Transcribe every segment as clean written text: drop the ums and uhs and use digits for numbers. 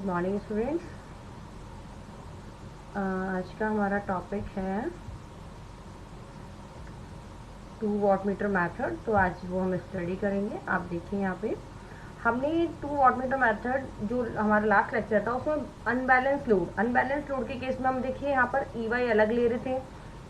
Morning students. आज का हमारा टॉपिक है 2 वाटमीटर मेथड। तो आज वो हम स्टडी करेंगे। आप देखिए यहाँ पे हमने 2 वाटमीटर मेथड जो हमारा लास्ट लेक्चर था उसमें अनबैलेंस लोड के केस में हम देखिए यहाँ पर EY अलग ले रहे थे,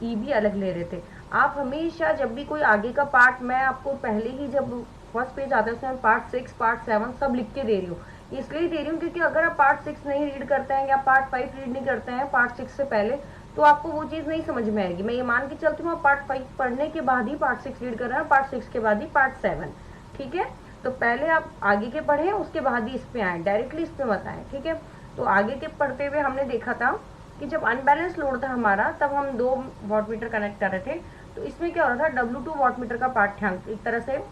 EB अलग ले रहे थे। आप हमेशा जब भी कोई आगे का पार्ट, मैं आपको पहले ही जब फर्स्ट पेज आता है उसमें पार्ट 6 पार्ट 7 सब लिख के दे रही हूँ। इसलिए दे रही हूँ क्योंकि अगर आप पार्ट 6 नहीं रीड करते हैं या पार्ट 5 रीड नहीं करते हैं पार्ट 6 से पहले, तो आपको वो चीज़ नहीं समझ में आएगी। मैं ये मान के चलती हूँ आप पार्ट 5 पढ़ने के बाद ही पार्ट 6 रीड कर रहे हैं, पार्ट 6 के बाद ही पार्ट 7। ठीक है, तो पहले आप आगे के पढ़ें, उसके बाद ही इस पे आए, डायरेक्टली इस पे मत आए। ठीक है, तो आगे के पढ़ते हुए हमने देखा था कि जब अनबैलेंस लोड था हमारा तब हम 2 वाटमीटर कनेक्ट कर रहे थे। तो इसमें क्या हो रहा था, W2 वाटमीटर का पाठ्यांक एक तरह से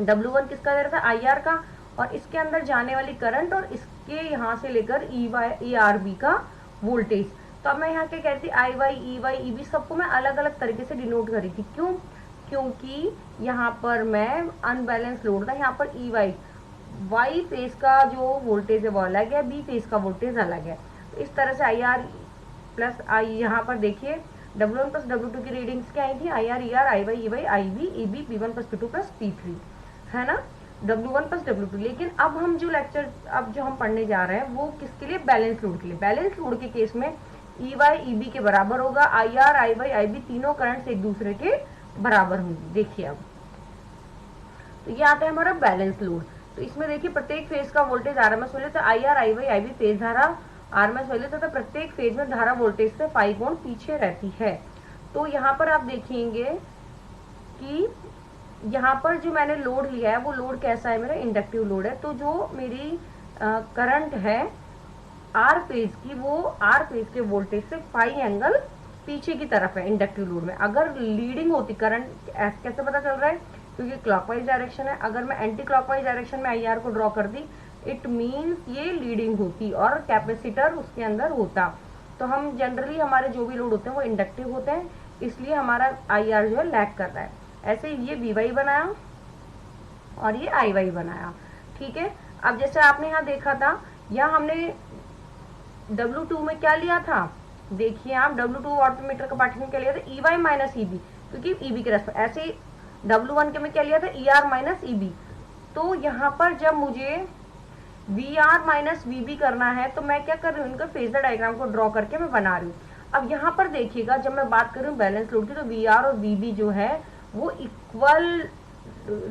W1 किसका दे रहा था, IR का, और इसके अंदर जाने वाली करंट और इसके यहाँ से लेकर ERB का वोल्टेज। तो अब मैं यहाँ क्या कहती, IY EY EB सबको मैं अलग अलग तरीके से डिनोट करी थी। क्यों? क्योंकि यहाँ पर मैं अनबैलेंस लोड था, यहाँ पर Y फेज का जो वोल्टेज है वो अलग है, B फेज का वोल्टेज अलग है। तो इस तरह से IR प्लस I, यहाँ पर देखिए W1 प्लस W2 की रीडिंग्स क्या आई थी, IR ER IY EY IB EB P1 plus P2 plus P3, है ना, W1 प्लस W2। लेकिन अब हम जो लेक्चर अब जो हम पढ़ने जा रहे हैं वो किसके लिए, बैलेंस लोड के लिए। बैलेंस लोड के केस में EY EB के बराबर होगा, IR IY IB तीनों करंट्स एक दूसरे के बराबर होंगी। देखिए अब तो ये आता है हमारा बैलेंस लोड। तो इसमें देखिए प्रत्येक फेज का वोल्टेज RMS वैल्यू, तो IR IY IB फेज धारा RMS वैल्यू तथा प्रत्येक फेज में धारा वोल्टेज से 5 कोण पीछे रहती है। तो यहाँ पर आप देखेंगे कि यहाँ पर जो मैंने लोड लिया है वो लोड कैसा है, मेरा इंडक्टिव लोड है। तो जो मेरी करंट है R फेज की, वो R फेज के वोल्टेज से 5 एंगल पीछे की तरफ है इंडक्टिव लोड में। अगर लीडिंग होती करंट, कैसे पता चल रहा है, क्योंकि क्लॉकवाइज डायरेक्शन है। अगर मैं एंटी क्लॉकवाइज डायरेक्शन में IR को ड्रॉ कर दी, इट मीन्स ये लीडिंग होती और कैपेसिटर उसके अंदर होता। तो हम जनरली हमारे जो भी लोड होते हैं वो इंडक्टिव होते हैं, इसलिए हमारा IR जो है लैग कर रहा है। ऐसे ये VY बनाया और ये IY बनाया। ठीक है, अब जैसे आपने यहाँ देखा था, यहाँ हमने W2 में क्या लिया था, देखिए आप W2 वाटमीटर का पाठ्यांक क्या लिया था, EY माइनस EB, क्योंकि EB के रेस्पेक्ट। ऐसे ही W1 के में क्या लिया था, ER माइनस EB। तो यहाँ पर जब मुझे VR माइनस VB करना है तो मैं क्या कर रही हूँ, इनका फेजर डायग्राम को ड्रॉ करके मैं बना रही हूँ। अब यहाँ पर देखिएगा जब मैं बात कर रही हूँ बैलेंस लोड की, तो VR और VB जो है वो इक्वल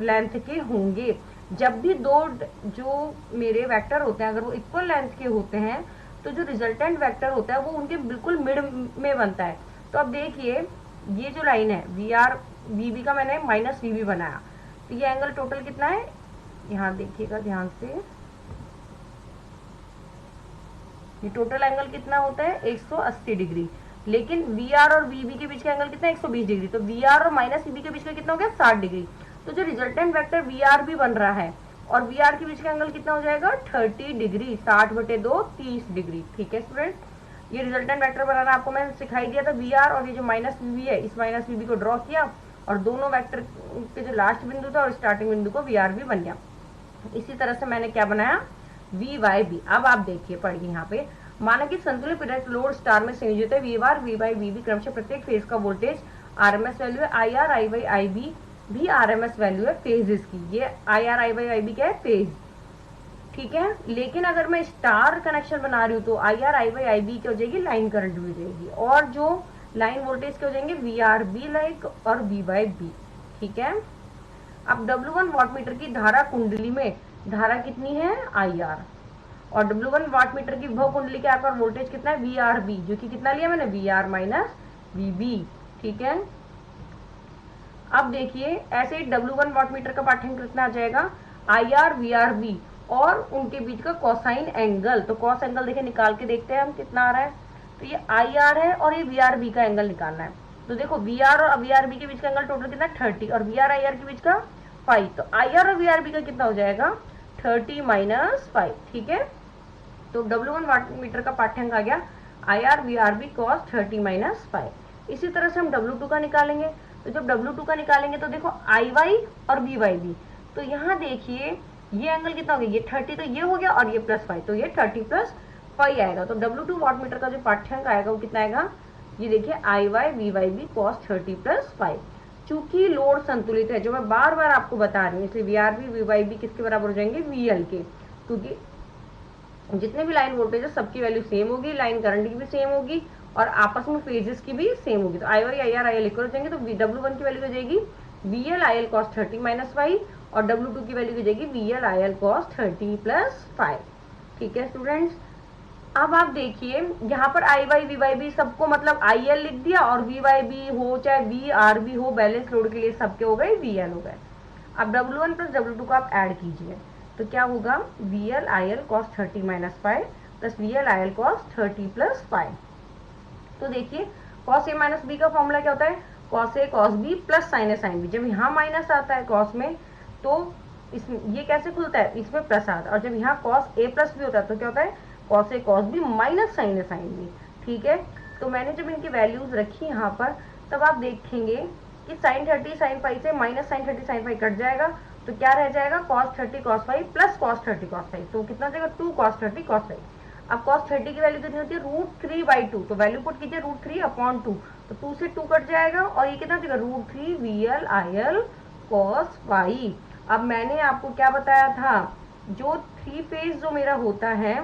लेंथ के होंगे। जब भी दो जो मेरे वेक्टर होते हैं अगर वो इक्वल लेंथ के होते हैं तो जो रिजल्टेंट वेक्टर होता है वो उनके बिल्कुल मिड में बनता है। तो अब देखिए ये जो लाइन है VR VB का मैंने माइनस VB बनाया, तो ये एंगल टोटल कितना है, यहाँ देखिएगा ध्यान से, ये टोटल एंगल कितना होता है 180 डिग्री। लेकिन VR और VB के बीच का एंगल कितना है 120 डिग्री। तो VR और माइनस VB के बीच का कितना हो गया 60 डिग्री। तो जो रिजल्टेंट वेक्टर VR भी बन रहा है और VR के बीच का एंगल कितना हो जाएगा 30 डिग्री, 60/2 30 डिग्री। ठीक है स्टूडेंट, ये रिजल्टेंट वेक्टर बनाना आपको मैंने सिखाई दिया था VR, और ये जो माइनस VB है इस माइनस VB को ड्रॉ किया और दोनों वेक्टर के जो लास्ट बिंदु था और स्टार्टिंग बिंदु को VR भी बन गया। इसी तरह से मैंने क्या बनाया, VYB। अब आप देखिए पढ़िए यहाँ पे, माना कि संतुलित प्रेरक लोड स्टार में संयोजित है, VAR VY VB क्रमशः प्रत्येक फेज का वोल्टेज RMS वैल्यू है, IR IY IB भी RMS वैल्यू है फेजेस की। ये IR IY IB क्या है, फेज। ठीक है, लेकिन अगर मैं स्टार कनेक्शन बना रही हूँ तो IR IY IB क्या हो जाएगी, लाइन करंट भी हो जाएगी, और जो लाइन वोल्टेज क्या हो जाएंगे, VRB लाइक और VYB। ठीक है, अब W1 वाटमीटर की धारा कुंडली में धारा कितनी है IR, और W1 वाटमीटर की विभव कुंडली के आकार वोल्टेज कितना है VRB, जो कि कितना लिया मैंने VR माइनस VB। ठीक है, अब देखिए ऐसे ही W1 वाटमीटर का पाठ्यांक कितना आ जाएगा, IR VRB और उनके बीच का कोसाइन एंगल। तो कॉस एंगल देखिए निकाल के देखते हैं हम कितना आ रहा है। तो ये IR है और ये VRB का एंगल निकालना है। तो देखो VR और VRB के बीच का एंगल टोटल कितना 30 और VR IR के बीच का 5। तो IR और VRB का कितना हो जाएगा 30 माइनस 5। ठीक है, तो W1 वाटमीटर का पाठ्यांक आ गया IR VRB cos 30 माइनस 5। इसी तरह से हम W2 का निकालेंगे। तो जब W2 का निकालेंगे तो देखो IY और VYB, तो यहाँ देखिए ये एंगल कितना हो गया, ये 30, तो ये हो गया, और ये +5, तो ये 30 + 5 आएगा। तो W2 वाट मीटर का जो पाठ्यांक आएगा वो कितना आएगा, ये देखिए IY VYB cos 30 + 5। चूंकि लोड संतुलित है, जो मैं बार बार आपको बता रही हूँ, इसलिए VRB VYB किसके बराबर हो जाएंगे, VL के, क्योंकि जितने भी लाइन वोल्टेज है सबकी वैल्यू सेम होगी, लाइन करंट की भी सेम होगी, और आपस में फेजेस की भी सेम होगी। तो IY IR IL इक्वल हो जाएंगे, तो W1 की वैल्यू हो जाएगी VL IL cos 30 - 5, और W2 की वैल्यू हो जाएगी VL IL cos 30 + 5। ठीक है स्टूडेंट्स, अब आप देखिए यहाँ पर IY VYB सबको मतलब IL लिख दिया, और VYB हो चाहे VRB हो, बैलेंस लोड के लिए सबके हो गए VL हो गए। अब W1 + W2 को आप ऐड कीजिए, तो क्या होगा, VL IL cos 30 - 5 + VL IL cos 30 + 5। तो देखिए cos A - B का फॉर्मूला क्या होता है, cos A cos B + sin A sin B। जब यहाँ माइनस आता है cos में, तो इसमें ये कैसे खुलता है, इसमें प्लस आता है, और जब यहाँ cos A + B होता है तो क्या होता है, cos A cos B - sin A sin B। ठीक है, तो मैंने जब इनकी वैल्यूज रखी यहाँ पर, तब आप देखेंगे कि sin 30 sin 5 से -sin 30 sin 5 कट जाएगा, तो क्या रह जाएगा, cos 30 cos 5 + cos 30 cos 5, तो कितना जाएगा, 2 cos 30 cos 5। अब cos 30 की वैल्यू कितनी होती है, √3/2, तो वैल्यू पुट कीजिए √3/2, तो 2 से 2 कट जाएगा, और ये कितना देगा, √3 VL IL cos 5। अब मैंने आपको क्या बताया था, जो 3 फेज जो मेरा होता है,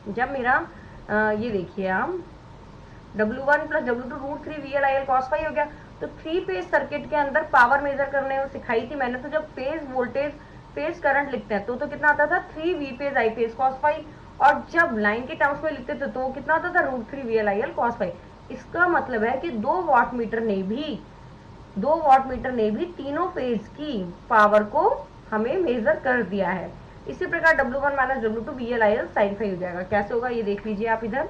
जब मेरा ये देखिए आप W1 + W2 √3 VL IL cos 5 हो गया, तो 3 फेज सर्किट के अंदर पावर मेजर करने में सिखाई थी मैंने। तो जब फेज वोल्टेज फेज करंट लिखते हैं तो कितना आता था, 3 V phase I phase cos 5, और जब लाइन के टर्म्स में लिखते थे तो कितना आता था, √3 VL IL cos 5। इसका मतलब है कि 2 वाट मीटर ने भी तीनों फेज की पावर को हमें मेजर कर दिया है। इसी प्रकार W1 - W2 VL IL sin 5 हो जाएगा। कैसे होगा ये देख लीजिए आप इधर,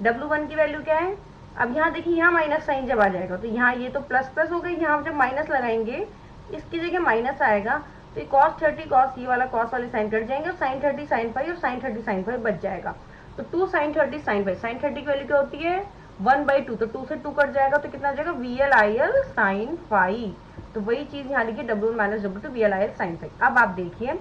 W1 की वैल्यू क्या है, अब यहाँ देखिए, यहाँ माइनस साइन जब आ जाएगा तो यहाँ ये तो प्लस प्लस हो गई, यहाँ जब माइनस लगाएंगे इसकी जगह माइनस आएगा, तो ये cos 30 cos, ये वाला cos वाले साइन कट जाएंगे, और sin 30 sin 5 और sin 30 sin 5 बच जाएगा। तो 2 sin 30 sin 5, sin 30 की वैल्यू क्या होती है, 1/2, तो 2 से 2 कट जाएगा, तो कितना आ जाएगा, VL IL sin 5। तो वही चीज यहाँ लिखिए, W1 - W2 VL IL sin 5। अब आप देखिए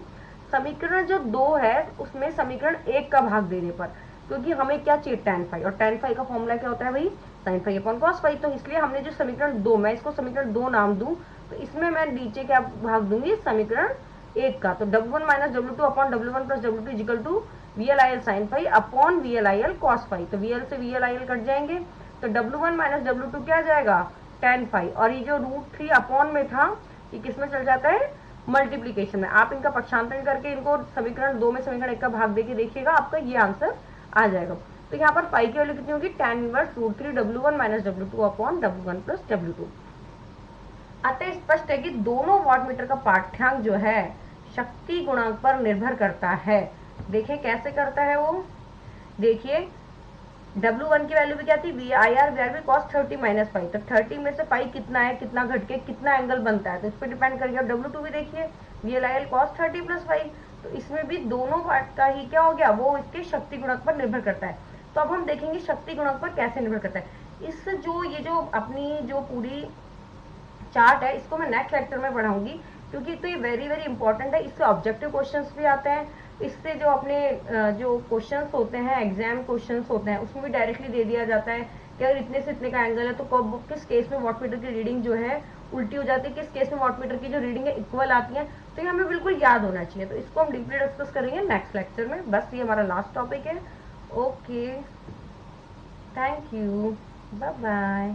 समीकरण जो 2 है उसमें समीकरण 1 का भाग देने पर, क्योंकि हमें क्या चाहिए, tan phi, और tan phi का फॉर्मूला क्या होता है भाई, sin phi / cos phi। तो इसलिए हमने जो समीकरण 2, मैं इसको समीकरण 2 नाम दूं, तो इसमें मैं नीचे क्या भाग दूंगी, समीकरण 1 का। तो W1 - W2 upon W1 + W2 equal to VL IL sin phi upon VL IL cos phi। तो VL से VL IL कट जाएंगे, तो W1 - W2 क्या जाएगा, tan phi, और ये जो √3 अपॉन में था ये किस में चल जाता है, मल्टीप्लीकेशन में। आप इनका पक्षांतरण करके इनको समीकरण 2 में समीकरण 1 का भाग देके देखिएगा, आपका ये आंसर आ जाएगा। तो यहाँ पर पाई की वैल्यू कितनी होगी, tan inverse √3 W1 - W2 upon W1 + W2। अतः स्पष्ट है कि दोनों वाट मीटर का पाठ्यांक जो है शक्ति गुणांक पर निर्भर करता है। देखिए कैसे करता है वो, देखिए W1 की वैल्यू भी क्या थी, IR VRB cos 30 - 5, तो 30 में से 5 कितना है, कितना घट के कितना एंगल बनता है, तो इस पर डिपेंड करेगा। W2 भी देखिए VL IL cos 30 + 5, तो इसमें भी दोनों वाट का ही क्या हो गया, वो इसके शक्ति गुणक पर निर्भर करता है। तो अब हम देखेंगे शक्ति गुणक पर कैसे निर्भर करता है। इस जो ये जो अपनी जो पूरी चार्ट है इसको मैं नेक्स्ट लेक्चर में पढ़ाऊंगी, क्योंकि तो ये वेरी वेरी इंपॉर्टेंट है। इससे ऑब्जेक्टिव क्वेश्चंस भी आते हैं, इससे जो अपने जो क्वेश्चंस होते हैं, एग्जाम क्वेश्चंस होते हैं, उसमें भी डायरेक्टली दे दिया जाता है कि अगर इतने से इतने का एंगल है तो कब किस केस में वाटमीटर की रीडिंग जो है उल्टी हो जाती है, किस केस में वाटमीटर की जो रीडिंग है इक्वल आती है। तो ये हमें बिल्कुल याद होना चाहिए। तो इसको हम डीपली डिस्कस करेंगे नेक्स्ट लेक्चर में। बस ये हमारा लास्ट टॉपिक है। Okay, thank you, bye bye.